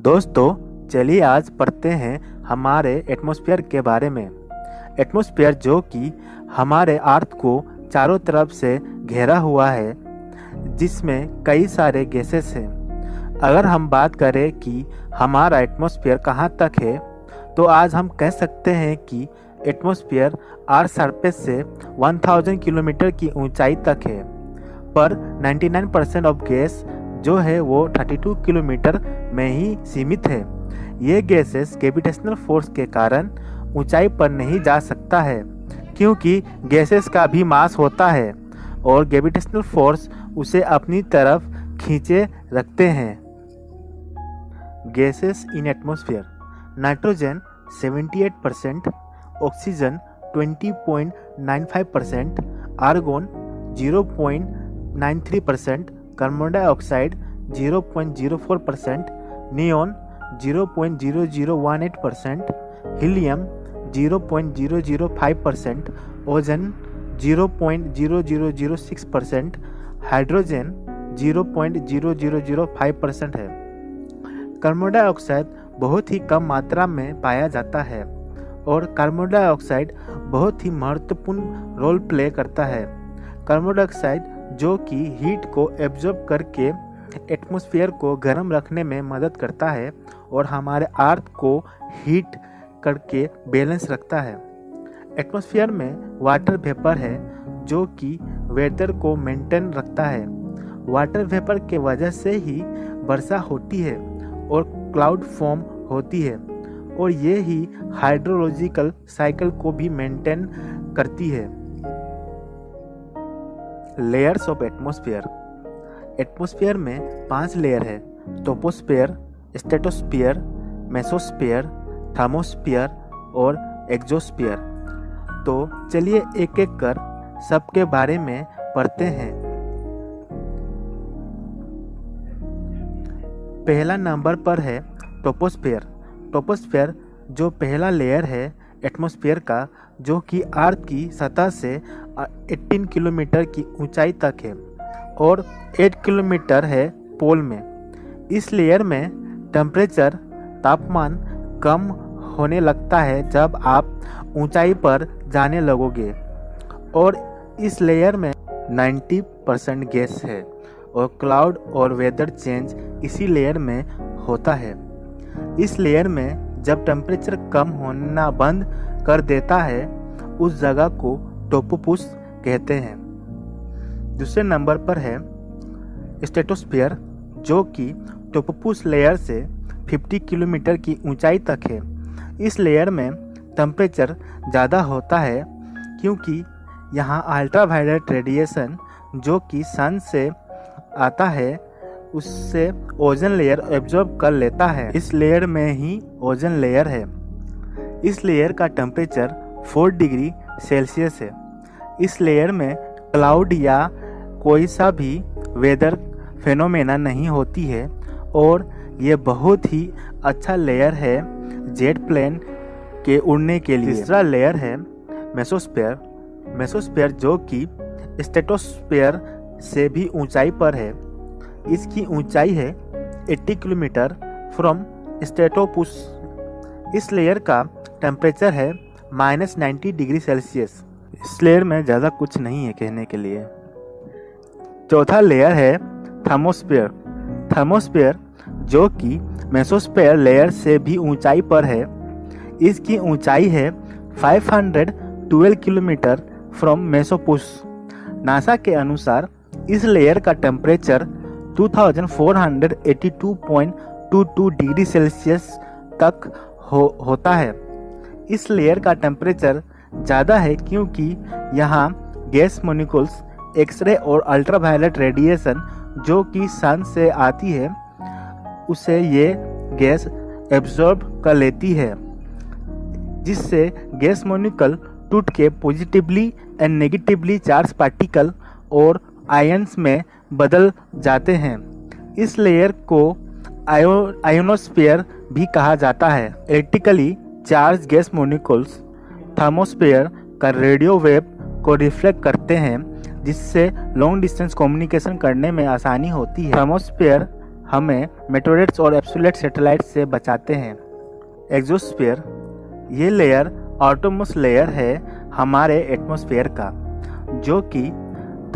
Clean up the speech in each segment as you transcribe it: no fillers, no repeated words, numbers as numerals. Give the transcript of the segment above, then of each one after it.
दोस्तों, चलिए आज पढ़ते हैं हमारे एटमॉस्फेयर के बारे में। एटमॉस्फेयर जो कि हमारे अर्थ को चारों तरफ से घेरा हुआ है, जिसमें कई सारे गैसेस हैं। अगर हम बात करें कि हमारा एटमॉस्फेयर कहाँ तक है, तो आज हम कह सकते हैं कि एटमॉस्फेयर अर्थ सरफेस से 1000 किलोमीटर की ऊंचाई तक है, पर 99% ऑफ गैस जो है वो 32 किलोमीटर में ही सीमित है। ये गैसेस ग्रेविटेशनल फोर्स के कारण ऊंचाई पर नहीं जा सकता है, क्योंकि गैसेस का भी मास होता है और ग्रेविटेशनल फोर्स उसे अपनी तरफ खींचे रखते हैं। Gases in atmosphere: nitrogen 78%, oxygen 20.95%, argon 0.93%, carbon dioxide 0.04%, neon 0.0018%, helium 0.005%, ozone 0.0006%, hydrogen 0.0005% है। कार्बन डाइऑक्साइड बहुत ही कम मात्रा में पाया जाता है और कार्बन डाइऑक्साइड बहुत ही महत्वपूर्ण रोल प्ले करता है। कार्बन डाइऑक्साइड जो कि हीट को एब्जॉर्ब करके एटमॉस्फेयर को गर्म रखने में मदद करता है और हमारे अर्थ को हीट करके बैलेंस रखता है। एटमॉस्फेयर में वाटर वेपर है जो कि वेदर को मेंटेन रखता है। वाटर वेपर के वजह से ही वर्षा होती है और क्लाउड फॉर्म होती है, और ये ही हाइड्रोलॉजिकल साइकिल को भी मेंटेन करती है। लेयर्स ऑफ एटमॉस्फेयर: एटमॉस्फेयर में 5 लेयर है: ट्रोपोस्फेयर, स्ट्रेटोस्फेयर, मेसोस्फेयर, थर्मोस्फेयर और एक्सोस्फेयर। तो चलिए एक एक कर सबके बारे में पढ़ते हैं। पहला नंबर पर है ट्रोपोस्फेयर। ट्रोपोस्फेयर जो पहला लेयर है एटमॉस्फेयर का, जो कि अर्थ की सतह से 18 किलोमीटर की ऊंचाई तक है और 8 किलोमीटर है पोल में। इस लेयर में टेम्परेचर तापमान कम होने लगता है जब आप ऊंचाई पर जाने लगोगे, और इस लेयर में 90% गैस है और क्लाउड और वेदर चेंज इसी लेयर में होता है। इस लेयर में जब टेम्परेचर कम होना बंद कर देता है, उस जगह को ट्रोपोस्फियर कहते हैं। दूसरे नंबर पर है स्ट्रेटोस्फेयर, जो कि ट्रोपोस्फियर लेयर से 50 किलोमीटर की ऊंचाई तक है। इस लेयर में टेम्परेचर ज़्यादा होता है क्योंकि यहाँ अल्ट्रावायलेट रेडिएशन जो कि सन से आता है उससे ओजोन लेयर एब्जॉर्ब कर लेता है। इस लेयर में ही ओजोन लेयर है। इस लेयर का टेम्परेचर 4 डिग्री सेल्सियस है। इस लेयर में क्लाउड या कोई सा भी वेदर फेनोमेना नहीं होती है और ये बहुत ही अच्छा लेयर है जेट प्लेन के उड़ने के लिए। तीसरा लेयर है मेसोस्फेयर। मेसोस्फेयर जो कि स्ट्रेटोस्फेयर से भी ऊंचाई पर है। इसकी ऊंचाई है 80 किलोमीटर फ्रॉम स्ट्रेटोस्फेयर। इस लेयर का टेम्परेचर है -90 डिग्री सेल्सियस। इस लेयर में ज़्यादा कुछ नहीं है कहने के लिए। चौथा लेयर है थर्मोस्फेयर। थर्मोस्फेयर जो कि मेसोस्फेयर लेयर से भी ऊंचाई पर है। इसकी ऊंचाई है 512 किलोमीटर फ्रॉम मेसोस्फेयर। नासा के अनुसार इस लेयर का टेम्परेचर 2482.22 डिग्री सेल्सियस तक होता है। इस लेयर का टेम्परेचर ज़्यादा है क्योंकि यहाँ गैस मॉलिक्यूल्स, एक्सरे और अल्ट्रावायलेट रेडिएशन जो कि सन से आती है उसे ये गैस एब्जॉर्ब कर लेती है, जिससे गैस मॉलिक्यूल टूट के positively and negatively charge particle और आयंस में बदल जाते हैं। इस लेयर को आयोनोस्फीयर भी कहा जाता है। Electrically charge gas molecules thermosphere का रेडियो वेव को रिफ्लेक्ट करते हैं, जिससे लॉन्ग डिस्टेंस कम्युनिकेशन करने में आसानी होती है। थर्मोस्फीयर हमें मेटेओराइड्स और एब्सोल्यूट सैटेलाइट से बचाते हैं। एग्जोस्फीयर, ये लेयर आउटरमोस्ट लेयर है हमारे एटमॉस्फेयर का, जो कि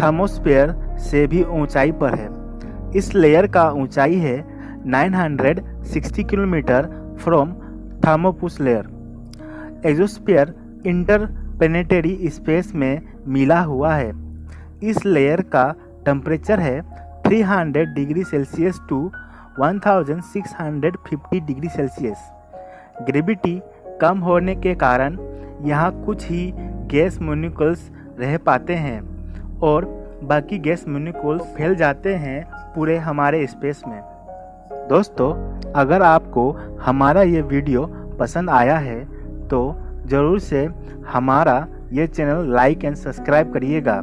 थर्मोस्फेयर से भी ऊंचाई पर है। इस लेयर का ऊंचाई है 960 kilometre from thermopause layer. Exosphere interplanetary space में मिला हुआ है। इस लेयर का टेम्परेचर है 300 degree Celsius to 1650 degree Celsius. Gravity कम होने के कारण यहाँ कुछ ही गैस मॉलिक्यूल्स रह पाते हैं और बाकी गैस मॉलिक्यूल्स फैल जाते हैं पूरे हमारे स्पेस में। दोस्तों, अगर आपको हमारा ये वीडियो पसंद आया है तो ज़रूर से हमारा ये चैनल लाइक एंड सब्सक्राइब करिएगा।